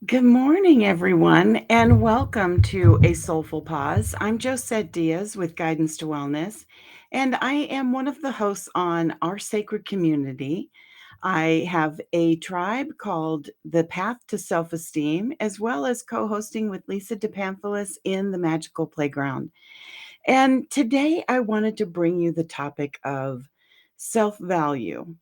Good morning, everyone, and welcome to A Soulful Pause. I'm Josette Diaz with Guidance to Wellness, and I am one of the hosts on our sacred community. I have a tribe called The Path to Self Esteem, as well as co hosting with Lisa DePamphilis in the Magical Playground. And today I wanted to bring you the topic of self value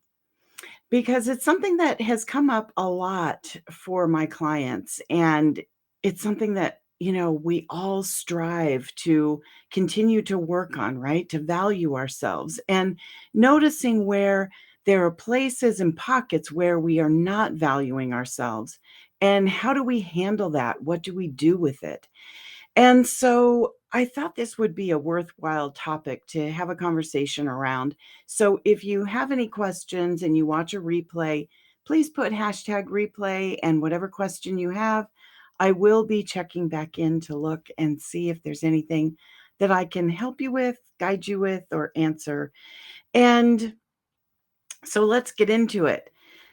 because it's something that has come up a lot for my clients, and it's something that, we all strive to continue to work on, right? To value ourselves and noticing where there are places and pockets where we are not valuing ourselves. And how do we handle that? What do we do with it? And so I thought this would be a worthwhile topic to have a conversation around. So if you have any questions and you watch a replay, please put hashtag replay and whatever question you have. I will be checking back in to look and see if there's anything that I can help you with, guide you with, or answer. And so let's get into it.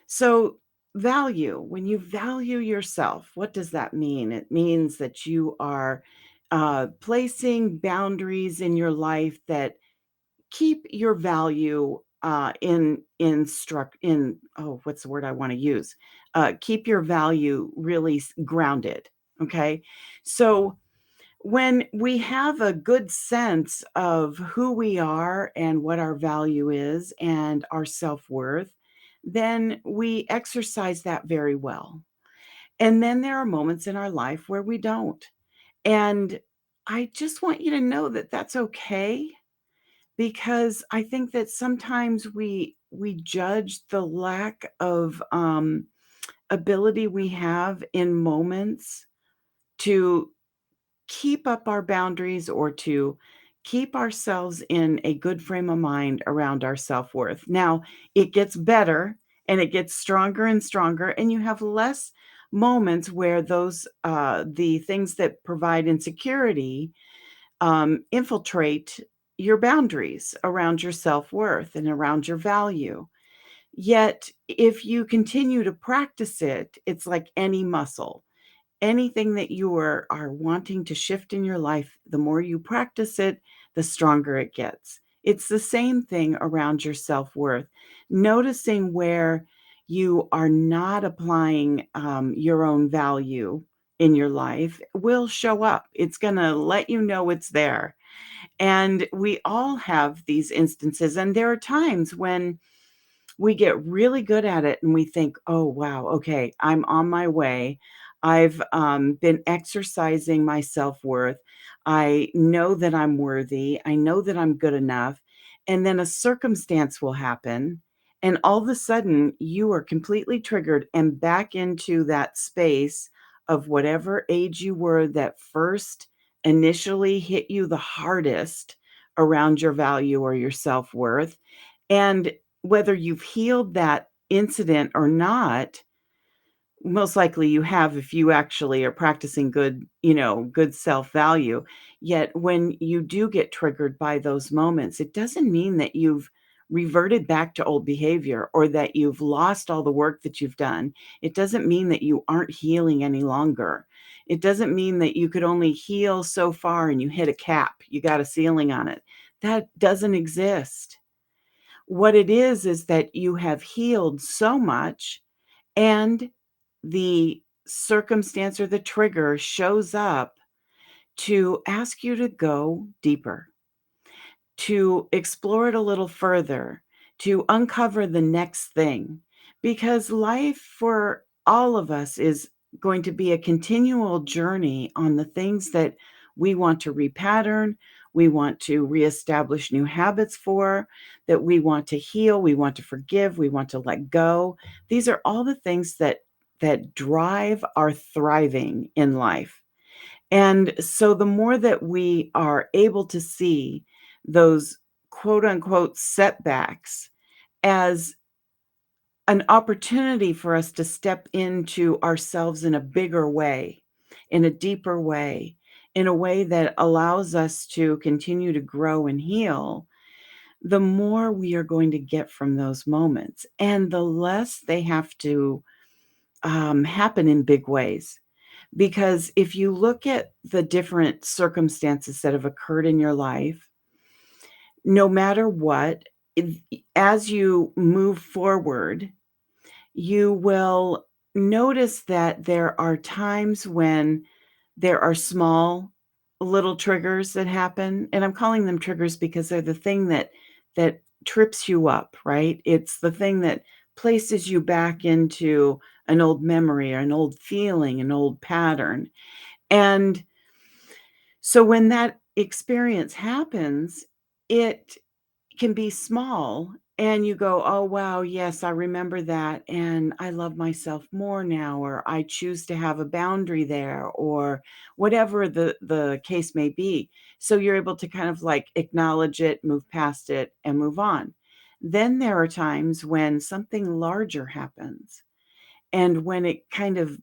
So, value, when you value yourself, what does that mean? It means that you are placing boundaries in your life that keep your value in what's the word I want to use? Keep your value really grounded. Okay. So when we have a good sense of who we are and what our value is and our self-worth, then we exercise that very well. And then there are moments in our life where we don't. And I just want you to know that that's okay, because I think that sometimes we judge the lack of ability we have in moments to keep up our boundaries or to keep ourselves in a good frame of mind around our self-worth. Now, it gets better and it gets stronger and stronger, and you have less moments where those the things that provide insecurity infiltrate your boundaries around your self-worth and around your value. Yet, if you continue to practice it, it's like any muscle. Anything that you are wanting to shift in your life, the more you practice it, the stronger it gets. It's the same thing around your self-worth. Noticing where you are not applying your own value in your life will show up. It's going to let you know it's there. And we all have these instances. And there are times when we get really good at it and we think, oh, wow, okay, I'm on my way. I've been exercising my self worth. I know that I'm worthy. I know that I'm good enough. And then a circumstance will happen. And all of a sudden, you are completely triggered and back into that space of whatever age you were that first initially hit you the hardest around your value or your self worth. And whether you've healed that incident or not, most likely you have if you actually are practicing good, good self-value. Yet when you do get triggered by those moments, it doesn't mean that you've reverted back to old behavior or that you've lost all the work that you've done. It doesn't mean that you aren't healing any longer. It doesn't mean that you could only heal so far and you hit a cap, you got a ceiling on it. That doesn't exist. What it is that you have healed so much, and the circumstance or the trigger shows up to ask you to go deeper, to explore it a little further, to uncover the next thing. Because life for all of us is going to be a continual journey on the things that we want to repattern, we want to reestablish new habits for, that we want to heal, we want to forgive, we want to let go. These are all the things that drive our thriving in life. And so the more that we are able to see those quote unquote setbacks as an opportunity for us to step into ourselves in a bigger way, in a deeper way, in a way that allows us to continue to grow and heal, the more we are going to get from those moments and the less they have to happen in big ways. Because if you look at the different circumstances that have occurred in your life, no matter what, as you move forward, you will notice that there are times when there are small little triggers that happen, and I'm calling them triggers because they're the thing that trips you up, right? It's the thing that places you back into an old memory or an old feeling, an old pattern. And so when that experience happens, it can be small and you go, "Oh, wow, yes, I remember that, and I love myself more now," or "I choose to have a boundary there," or whatever the case may be. So you're able to kind of, like, acknowledge it, move past it, and move on. Then there are times when something larger happens, and when it kind of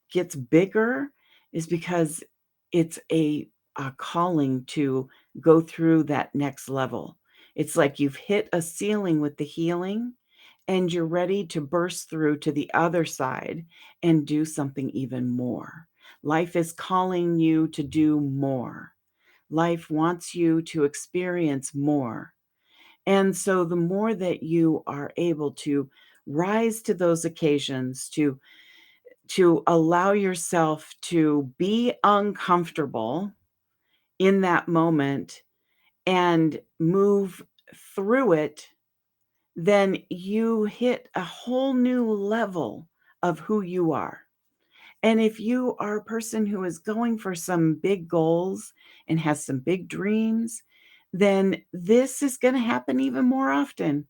gets bigger is because it's a calling to go through that next level. It's like you've hit a ceiling with the healing and you're ready to burst through to the other side and do something even more. Life is calling you to do more. Life wants you to experience more. And so the more that you are able to rise to those occasions, to allow yourself to be uncomfortable in that moment and move through it, then you hit a whole new level of who you are. And if you are a person who is going for some big goals and has some big dreams, then this is going to happen even more often.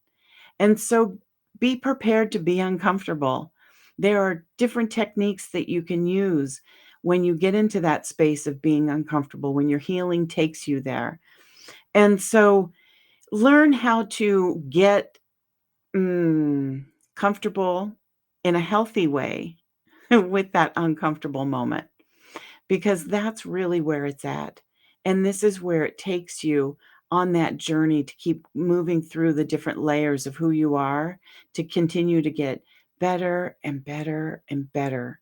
And so be prepared to be uncomfortable. There are different techniques that you can use when you get into that space of being uncomfortable, when your healing takes you there. And so learn how to get comfortable in a healthy way with that uncomfortable moment, because that's really where it's at. And this is where it takes you on that journey to keep moving through the different layers of who you are, to continue to get better and better and better.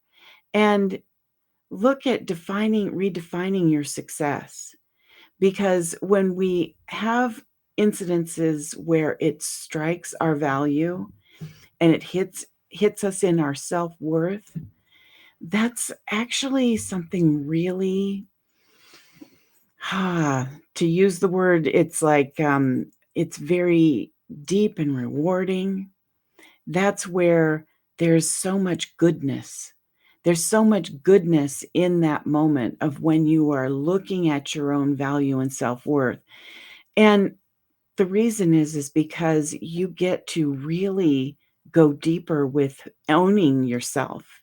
And look at redefining your success. Because when we have incidences where it strikes our value and it hits us in our self-worth, that's actually something really to use the word, it's like, it's very deep and rewarding. That's where there's so much goodness. There's so much goodness in that moment of when you are looking at your own value and self-worth. And the reason is because you get to really go deeper with owning yourself.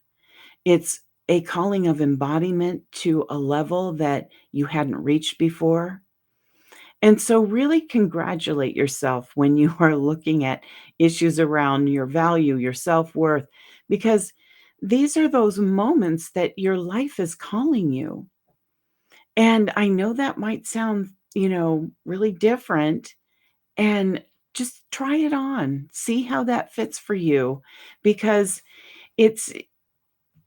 It's a calling of embodiment to a level that you hadn't reached before. And so really congratulate yourself when you are looking at issues around your value, your self-worth, because these are those moments that your life is calling you. And I know that might sound, really different, and just try it on. See how that fits for you, because it's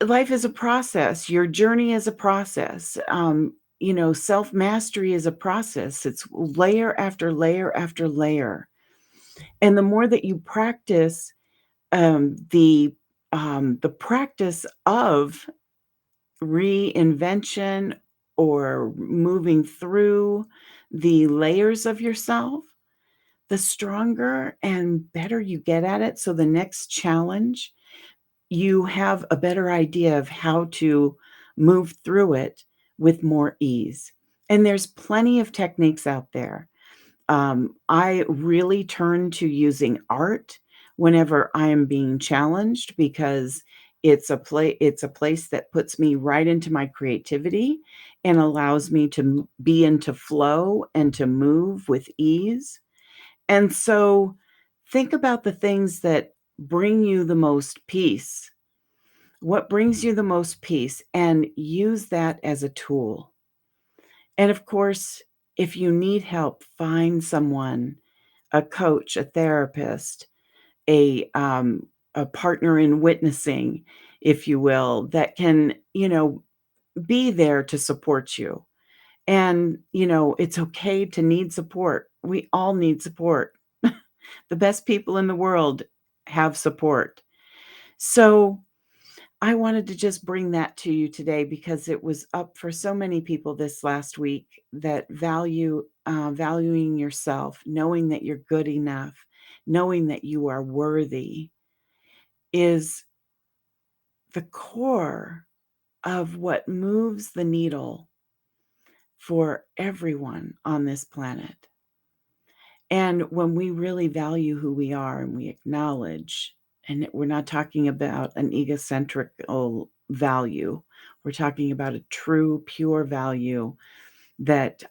life is a process. Your journey is a process. Self-mastery is a process. It's layer after layer after layer. And the more that you practice, the practice of reinvention or moving through the layers of yourself, the stronger and better you get at it. So the next challenge, you have a better idea of how to move through it with more ease. And there's plenty of techniques out there. I really turn to using art whenever I am being challenged, because it's a place that puts me right into my creativity and allows me to be into flow and to move with ease. And so think about the things that bring you the most peace. What brings you the most peace, and use that as a tool. And of course, if you need help, find someone, a coach, a therapist, a partner in witnessing. if you will, that can, be there to support you. And, it's okay to need support. We all need support. The best people in the world have support. So I wanted to just bring that to you today because it was up for so many people this last week that valuing yourself, knowing that you're good enough, knowing that you are worthy is the core of what moves the needle for everyone on this planet. And when we really value who we are and we acknowledge, and we're not talking about an egocentrical value, we're talking about a true, pure value that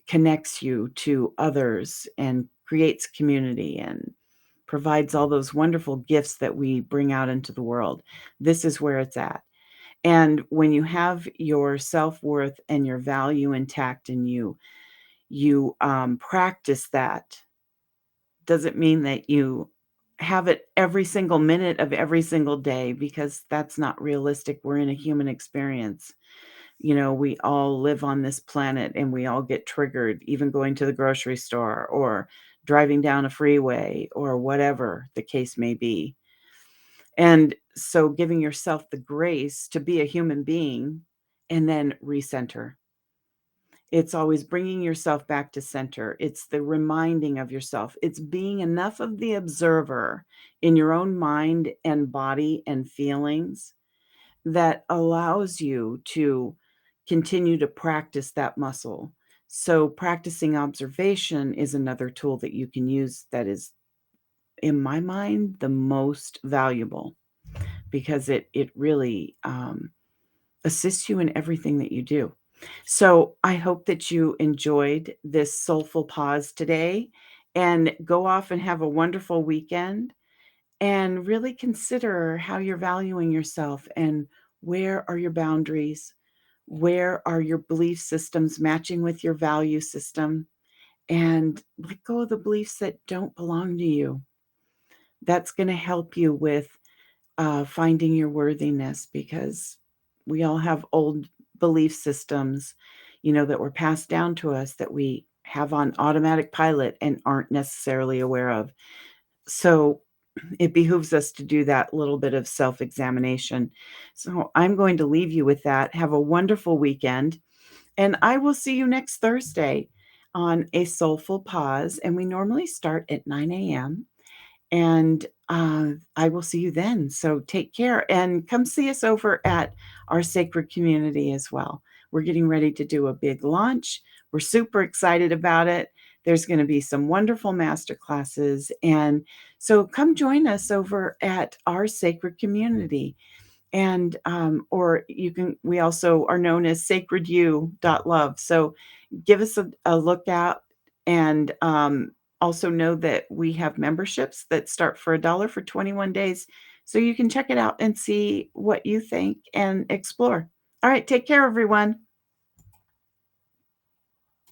connects you to others and creates community and provides all those wonderful gifts that we bring out into the world. This is where it's at. And when you have your self-worth and your value intact in you practice that. Doesn't mean that you have it every single minute of every single day because that's not realistic. We're in a human experience. We all live on this planet and we all get triggered, even going to the grocery store or driving down a freeway or whatever the case may be. And so giving yourself the grace to be a human being and then recenter. It's always bringing yourself back to center. It's the reminding of yourself. It's being enough of the observer in your own mind and body and feelings that allows you to continue to practice that muscle. So, practicing observation is another tool that you can use that is, in my mind, the most valuable because it really assists you in everything that you do. So I hope that you enjoyed this soulful pause today and go off and have a wonderful weekend and really consider how you're valuing yourself and where are your boundaries? Where are your belief systems matching with your value system? And let go of the beliefs that don't belong to you. That's going to help you with finding your worthiness because we all have old belief systems, that were passed down to us that we have on automatic pilot and aren't necessarily aware of. So it behooves us to do that little bit of self examination. So I'm going to leave you with that. Have a wonderful weekend. And I will see you next Thursday on A Soulful Pause. And we normally start at 9 a.m. And, I will see you then. So take care and come see us over at our sacred community as well. We're getting ready to do a big launch. We're super excited about it. There's going to be some wonderful master classes. And so come join us over at our sacred community. And, or we also are known as sacredu.love. So give us a look out and, also know that we have memberships that start for $1 for 21 days. So you can check it out and see what you think and explore. All right. Take care, everyone.